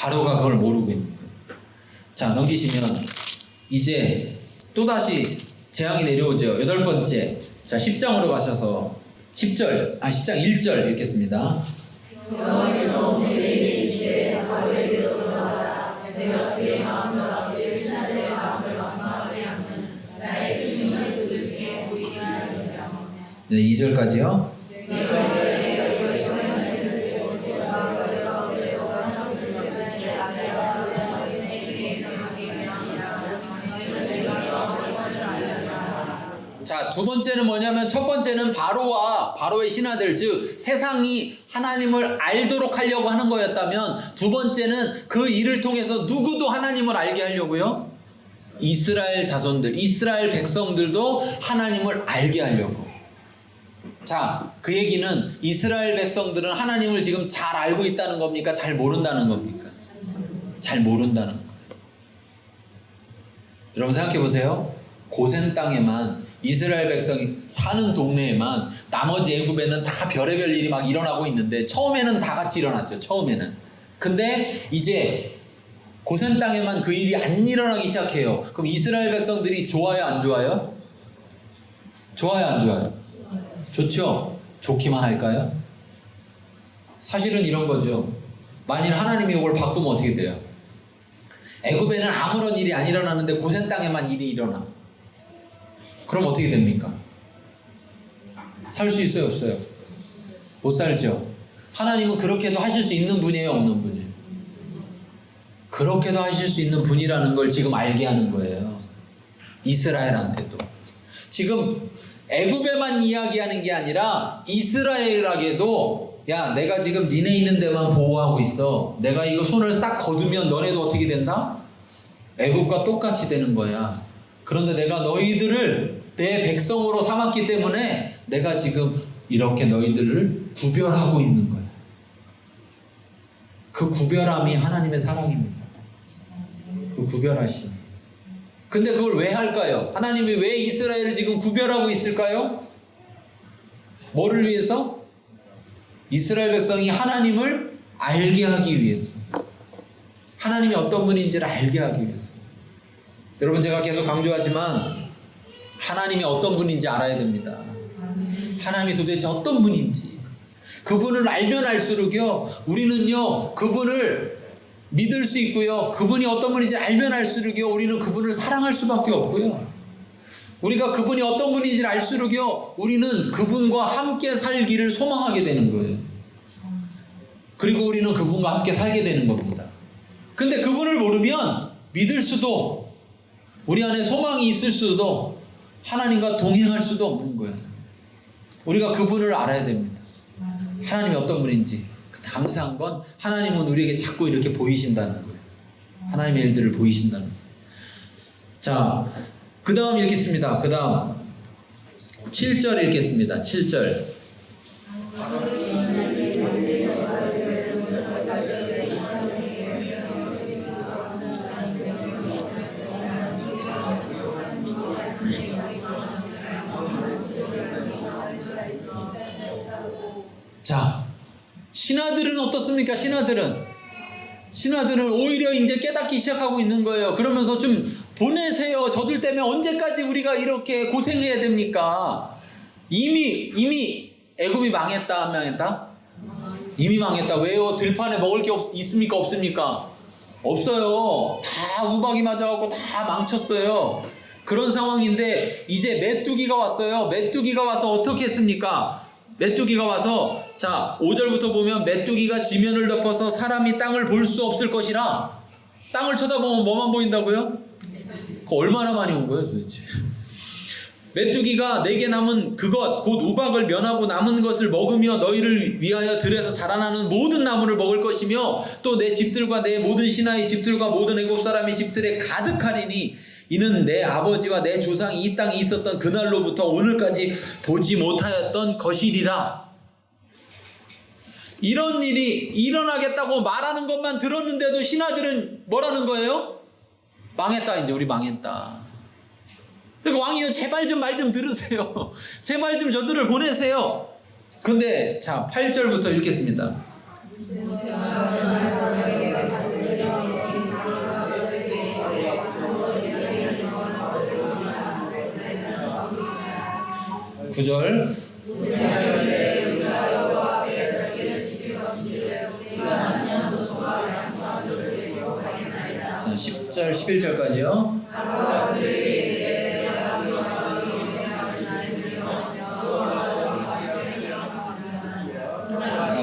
바로가 그걸 모르고 있는 거예요. 자, 넘기시면 이제 또다시 재앙이 내려오죠. 8번째. 자, 10장으로 가셔서 10장 1절 읽겠습니다. 여호와께서 모세에게 이르시되 바로에게로 돌아가라. 내가 그의 마음과 그의 신하들의 마음을 완화하게 하면 나의 표징을 그들 중에 보이게 하리라. 네, 2절까지요. 자, 두 번째는 뭐냐면, 첫 번째는 바로와 바로의 신하들, 즉 세상이 하나님을 알도록 하려고 하는 거였다면, 두 번째는 그 일을 통해서 누구도 하나님을 알게 하려고요. 이스라엘 자손들, 이스라엘 백성들도 하나님을 알게 하려고. 자, 그 얘기는 이스라엘 백성들은 하나님을 지금 잘 알고 있다는 겁니까? 잘 모른다는 겁니까? 잘 모른다는 거예요. 여러분 생각해 보세요. 고센 땅에만, 이스라엘 백성이 사는 동네에만, 나머지 애굽에는 다 별의별 일이 막 일어나고 있는데, 처음에는 다 같이 일어났죠. 처음에는. 근데 이제 고센 땅에만 그 일이 안 일어나기 시작해요. 그럼 이스라엘 백성들이 좋아요, 안 좋아요? 좋아요, 안 좋아요? 좋죠? 좋기만 할까요? 사실은 이런 거죠. 만일 하나님이 이걸 바꾸면 어떻게 돼요? 애굽에는 아무런 일이 안 일어나는데 고센 땅에만 일이 일어나. 그럼 어떻게 됩니까? 살 수 있어요, 없어요? 못 살죠. 하나님은 그렇게도 하실 수 있는 분이에요, 없는 분이에요? 그렇게도 하실 수 있는 분이라는 걸 지금 알게 하는 거예요. 이스라엘한테도. 지금 애굽에만 이야기하는 게 아니라 이스라엘에게도, 야, 내가 지금 니네 있는 데만 보호하고 있어. 내가 이거 손을 싹 거두면 너네도 어떻게 된다? 애굽과 똑같이 되는 거야. 그런데 내가 너희들을 내 백성으로 삼았기 때문에 내가 지금 이렇게 너희들을 구별하고 있는 거야. 그 구별함이 하나님의 사랑입니다. 그 구별하심. 근데 그걸 왜 할까요? 하나님이 왜 이스라엘을 지금 구별하고 있을까요? 뭐를 위해서? 이스라엘 백성이 하나님을 알게 하기 위해서. 하나님이 어떤 분인지를 알게 하기 위해서. 여러분, 제가 계속 강조하지만 하나님이 어떤 분인지 알아야 됩니다. 하나님이 도대체 어떤 분인지. 그분을 알면 알수록요, 우리는요, 그분을 믿을 수 있고요, 그분이 어떤 분인지 알면 알수록요, 우리는 그분을 사랑할 수밖에 없고요, 우리가 그분이 어떤 분인지 알수록요, 우리는 그분과 함께 살기를 소망하게 되는 거예요. 그리고 우리는 그분과 함께 살게 되는 겁니다. 근데 그분을 모르면 믿을 수도, 우리 안에 소망이 있을 수도, 하나님과 동행할 수도 없는 거예요. 우리가 그분을 알아야 됩니다. 하나님이 어떤 분인지. 감사한 건 하나님은 우리에게 자꾸 이렇게 보이신다는 거예요. 하나님의 일들을 보이신다는 거예요. 자, 그 다음 읽겠습니다. 그 다음 7절 읽겠습니다. 7절. 자, 신하들은 어떻습니까? 신하들은 오히려 이제 깨닫기 시작하고 있는 거예요. 그러면서 좀 보내세요. 저들 때문에 언제까지 우리가 이렇게 고생해야 됩니까? 이미 애굽이 망했다, 안 망했다? 이미 망했다. 왜요? 들판에 먹을 게 있습니까? 없습니까? 없어요. 다 우박이 맞아갖고 다 망쳤어요. 그런 상황인데 이제 메뚜기가 왔어요. 메뚜기가 와서 어떻게 했습니까? 메뚜기가 와서, 자, 5절부터 보면 메뚜기가 지면을 덮어서 사람이 땅을 볼 수 없을 것이라. 땅을 쳐다보면 뭐만 보인다고요? 그거 얼마나 많이 온 거예요 도대체? 메뚜기가 내게 남은 그것 곧 우박을 면하고 남은 것을 먹으며 너희를 위하여 들에서 자라나는 모든 나무를 먹을 것이며 또 내 집들과 내 모든 신하의 집들과 모든 애굽 사람의 집들에 가득하리니 이는 내 아버지와 내 조상이 이 땅에 있었던 그날로부터 오늘까지 보지 못하였던 것이리라. 이런 일이 일어나겠다고 말하는 것만 들었는데도 신하들은 뭐라는 거예요? 망했다, 이제 우리 망했다. 그러니까 왕이요, 제발 좀 말 좀 들으세요. 제발 좀 저들을 보내세요. 근데 자, 8절부터 읽겠습니다. 9절. 자, 10절, 11절까지요.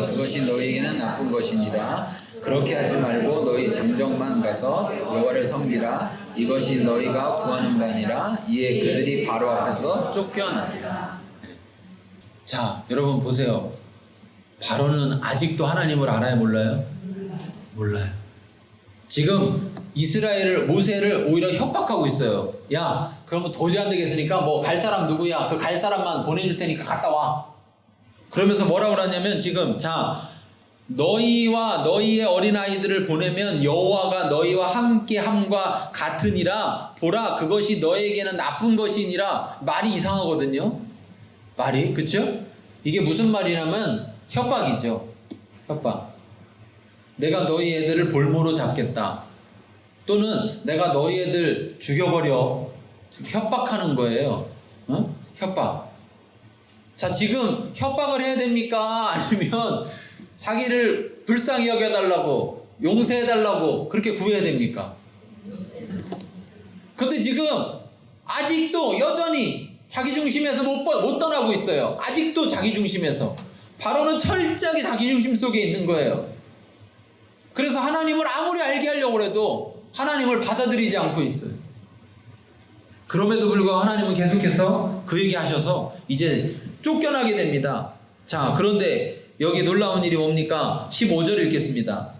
그것이 너희에게는 나쁜 것이니라. 그렇게 하지 말고 너희 장정만 가서 여호와를 섬기라. 이것이 너희가 구하는 바니라. 이에 그들이 바로 앞에서 쫓겨나니라. 자, 여러분 보세요. 바로는 아직도 하나님을 알아요, 몰라요? 몰라요. 지금 이스라엘을, 모세를 오히려 협박하고 있어요. 야, 그러면 도저히 안 되겠으니까 뭐 갈 사람 누구야? 그 갈 사람만 보내줄 테니까 갔다 와. 그러면서 뭐라고 그러냐면 지금, 자, 너희와 너희의 어린아이들을 보내면 여호와가 너희와 함께 함과 같으니라. 보라, 그것이 너희에게는 나쁜 것이니라. 말이 이상하거든요. 말이, 그쵸? 이게 무슨 말이냐면 협박이죠. 협박. 내가 너희 애들을 볼모로 잡겠다. 또는 내가 너희 애들 죽여버려. 협박하는 거예요. 어? 협박. 자, 지금 협박을 해야 됩니까? 아니면 자기를 불쌍히 여겨달라고, 용서해달라고 그렇게 구해야 됩니까? 근데 지금 아직도 여전히 자기 중심에서 못 떠나고 있어요. 아직도 자기 중심에서. 바로는 철저하게 자기 중심 속에 있는 거예요. 그래서 하나님을 아무리 알게 하려고 해도 하나님을 받아들이지 않고 있어요. 그럼에도 불구하고 하나님은 계속해서 그 얘기 하셔서 이제 쫓겨나게 됩니다. 자, 그런데 여기 놀라운 일이 뭡니까? 15절 읽겠습니다.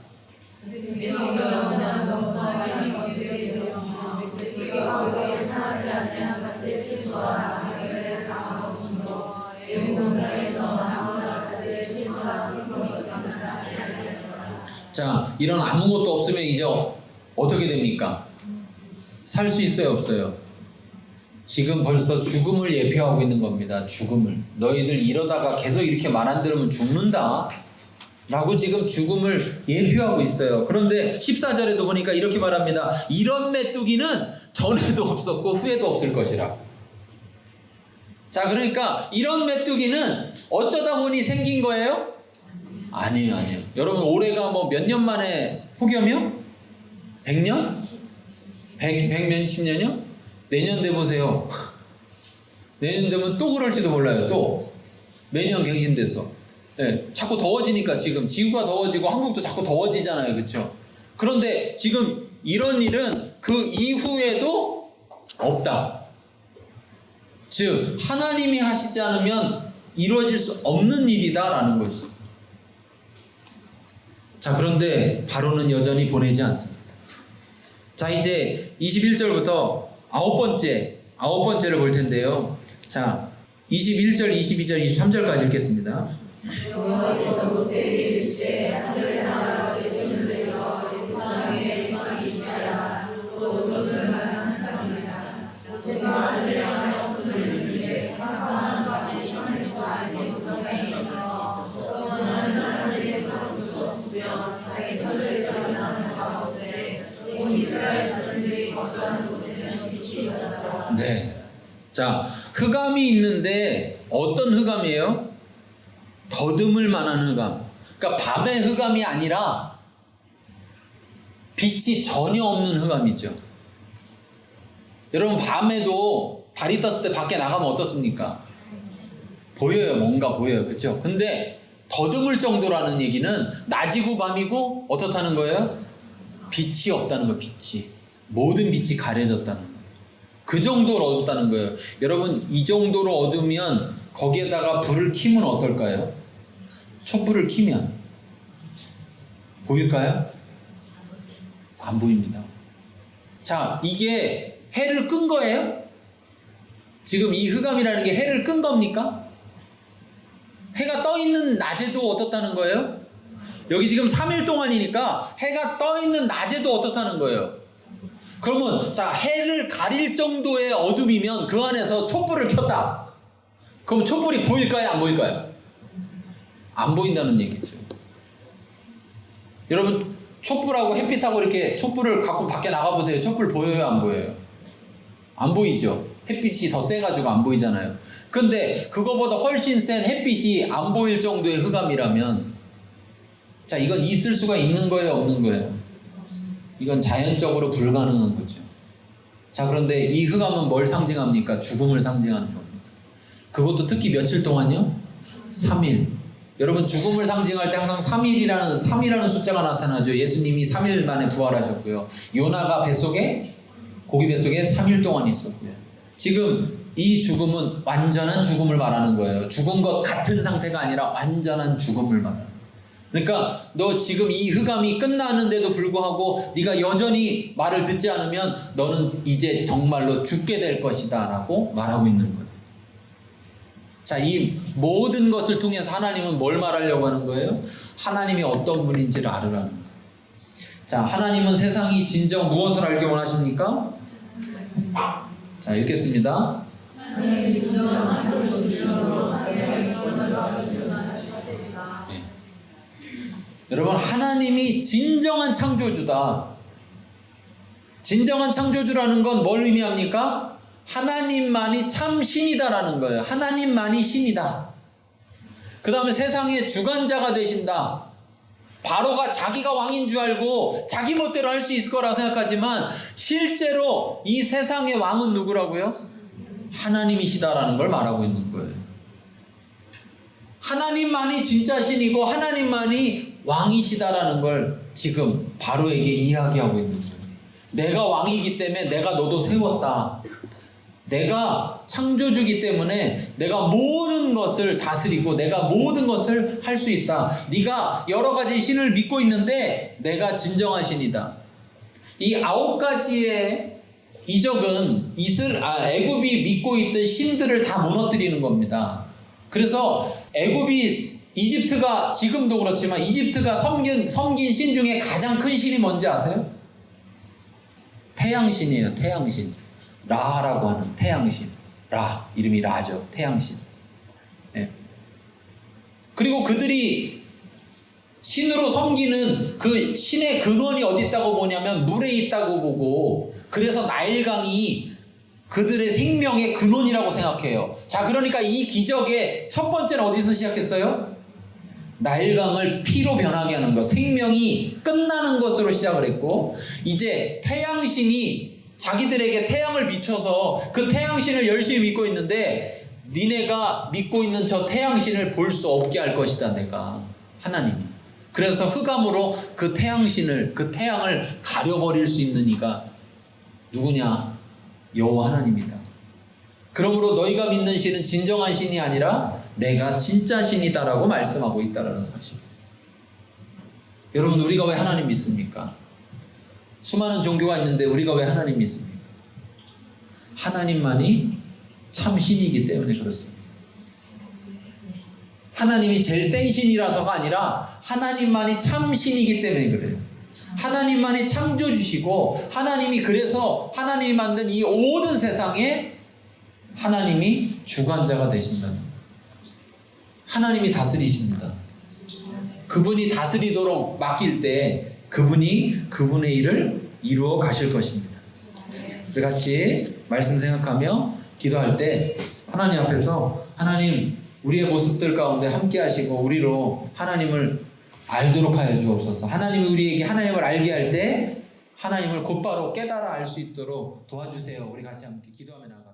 자, 이런 아무것도 없으면 이제 어떻게 됩니까? 살 수 있어요, 없어요? 지금 벌써 죽음을 예표하고 있는 겁니다. 죽음을. 너희들 이러다가 계속 이렇게 말 안 들으면 죽는다 라고 지금 죽음을 예표하고 있어요. 그런데 14절에도 보니까 이렇게 말합니다. 이런 메뚜기는 전에도 없었고 후에도 없을 것이라. 자, 그러니까 이런 메뚜기는 어쩌다 보니 생긴 거예요? 아니에요, 아니에요. 여러분, 올해가 뭐 몇 년 만에 폭염이요? 100년? 100몇 년이요? 내년 돼보세요. 내년 되면 또 그럴지도 몰라요. 또 매년 갱신돼서. 네, 자꾸 더워지니까 지금 지구가 더워지고 한국도 자꾸 더워지잖아요. 그렇죠? 그런데 지금 이런 일은 그 이후에도 없다. 즉 하나님이 하시지 않으면 이루어질 수 없는 일이다라는 것이죠. 자, 그런데 바로는 여전히 보내지 않습니다. 자, 이제 21절부터 아홉 번째를 볼 텐데요. 자, 21절, 22절, 23절까지 읽겠습니다. 여호와께서 모세에게 이르시되 하늘의 나라가 되시는 데가 땅 위에 희망이 있나라. 또 너를 만나는 땅이라. 모세가 하늘에 하나 손을 들는데 깜깜한 밤에 3일 동안 그 땅에 있어 떠나는 사람들에게서 볼 수 없으며 자기 터전에서 일어나는 가운데 온 이스라엘 자손들이 거주하는 곳에는 빛이 있었더라. 네. 자, 흑암이 있는데 어떤 흑암이에요? 더듬을 만한 흑암. 그러니까 밤의 흑암이 아니라 빛이 전혀 없는 흑암이죠. 여러분, 밤에도 달이 떴을 때 밖에 나가면 어떻습니까? 보여요. 뭔가 보여요. 그렇죠? 근데 더듬을 정도라는 얘기는 낮이고 밤이고 어떻다는 거예요? 빛이 없다는 거예요. 빛이. 모든 빛이 가려졌다는 거예요. 그 정도로 어둡다는 거예요. 여러분, 이 정도로 어두면 거기에다가 불을 켜면 어떨까요? 촛불을 켜면 보일까요? 안 보입니다. 자, 이게 해를 끈 거예요? 지금 이 흑암이라는 게 해를 끈 겁니까? 해가 떠 있는 낮에도 어떻다는 거예요? 여기 지금 3일 동안이니까 해가 떠 있는 낮에도 어떻다는 거예요? 그러면 자, 해를 가릴 정도의 어둠이면 그 안에서 촛불을 켰다. 그럼 촛불이 보일까요? 안 보일까요? 안 보인다는 얘기죠. 여러분, 촛불하고 햇빛하고 이렇게 촛불을 갖고 밖에 나가보세요. 촛불 보여요? 안 보여요? 안 보이죠. 햇빛이 더 세가지고 안 보이잖아요. 근데 그거보다 훨씬 센 햇빛이 안 보일 정도의 흑암이라면, 자, 이건 있을 수가 있는 거예요, 없는 거예요? 이건 자연적으로 불가능한 거죠. 자, 그런데 이 흑암은 뭘 상징합니까? 죽음을 상징하는 겁니다. 그것도 특히 며칠 동안요? 3일. 여러분, 죽음을 상징할 때 항상 3이라는 숫자가 나타나죠. 예수님이 3일 만에 부활하셨고요. 요나가 고기 뱃속에 3일 동안 있었고요. 지금 이 죽음은 완전한 죽음을 말하는 거예요. 죽은 것 같은 상태가 아니라 완전한 죽음을 말하는 거예요. 그러니까 너 지금 이 흑암이 끝나는데도 불구하고 네가 여전히 말을 듣지 않으면 너는 이제 정말로 죽게 될 것이다 라고 말하고 있는 거예요. 자, 이 모든 것을 통해서 하나님은 뭘 말하려고 하는 거예요? 하나님이 어떤 분인지를 알으라는 거예요. 자, 하나님은 세상이 진정 무엇을 알기 원하십니까? 자, 읽겠습니다. 여러분, 하나님이 진정한 창조주다. 진정한 창조주라는 건 뭘 의미합니까? 하나님만이 참 신이다라는 거예요. 하나님만이 신이다. 그 다음에 세상의 주관자가 되신다. 바로가 자기가 왕인 줄 알고 자기 멋대로 할 수 있을 거라고 생각하지만 실제로 이 세상의 왕은 누구라고요? 하나님이시다라는 걸 말하고 있는 거예요. 하나님만이 진짜 신이고 하나님만이 왕이시다라는 걸 지금 바로에게 이야기하고 있는 거예요. 내가 왕이기 때문에 내가 너도 세웠다. 내가 창조주기 때문에 내가 모든 것을 다스리고 내가 모든 것을 할 수 있다. 네가 여러 가지 신을 믿고 있는데 내가 진정한 신이다. 이 9가지의 이적은 애굽이 믿고 있던 신들을 다 무너뜨리는 겁니다. 그래서 이집트가 지금도 그렇지만 이집트가 섬긴 신 중에 가장 큰 신이 뭔지 아세요? 태양신이에요. 태양신. 라라고 하는 태양신. 라, 이름이 라죠. 태양신. 네. 그리고 그들이 신으로 섬기는 그 신의 근원이 어디 있다고 보냐면 물에 있다고 보고, 그래서 나일강이 그들의 생명의 근원이라고 생각해요. 자, 그러니까 이 기적의 첫 번째는 어디서 시작했어요? 나일강을 피로 변하게 하는 것, 생명이 끝나는 것으로 시작을 했고, 이제 태양신이 자기들에게 태양을 비춰서 그 태양신을 열심히 믿고 있는데, 니네가 믿고 있는 저 태양신을 볼 수 없게 할 것이다, 내가. 하나님이. 그래서 흑암으로 그 태양을 가려버릴 수 있는 이가 누구냐? 여호와 하나님이다. 그러므로 너희가 믿는 신은 진정한 신이 아니라 내가 진짜 신이다라고 말씀하고 있다라는 것입니다. 여러분, 우리가 왜 하나님 믿습니까? 수많은 종교가 있는데 우리가 왜 하나님 믿습니까? 하나님만이 참 신이기 때문에 그렇습니다. 하나님이 제일 센 신이라서가 아니라 하나님만이 참 신이기 때문에 그래요. 하나님만이 창조주시고 하나님이 그래서 하나님이 만든 이 모든 세상에 하나님이 주관자가 되신다는 거예요. 하나님이 다스리십니다. 그분이 다스리도록 맡길 때 그분이 그분의 일을 이루어 가실 것입니다. 우리 같이 말씀 생각하며 기도할 때 하나님 앞에서 하나님 우리의 모습들 가운데 함께 하시고 우리로 하나님을 알도록 하여 주옵소서. 하나님이 우리에게 하나님을 알게 할 때 하나님을 곧바로 깨달아 알 수 있도록 도와주세요. 우리 같이 함께 기도하며 나아가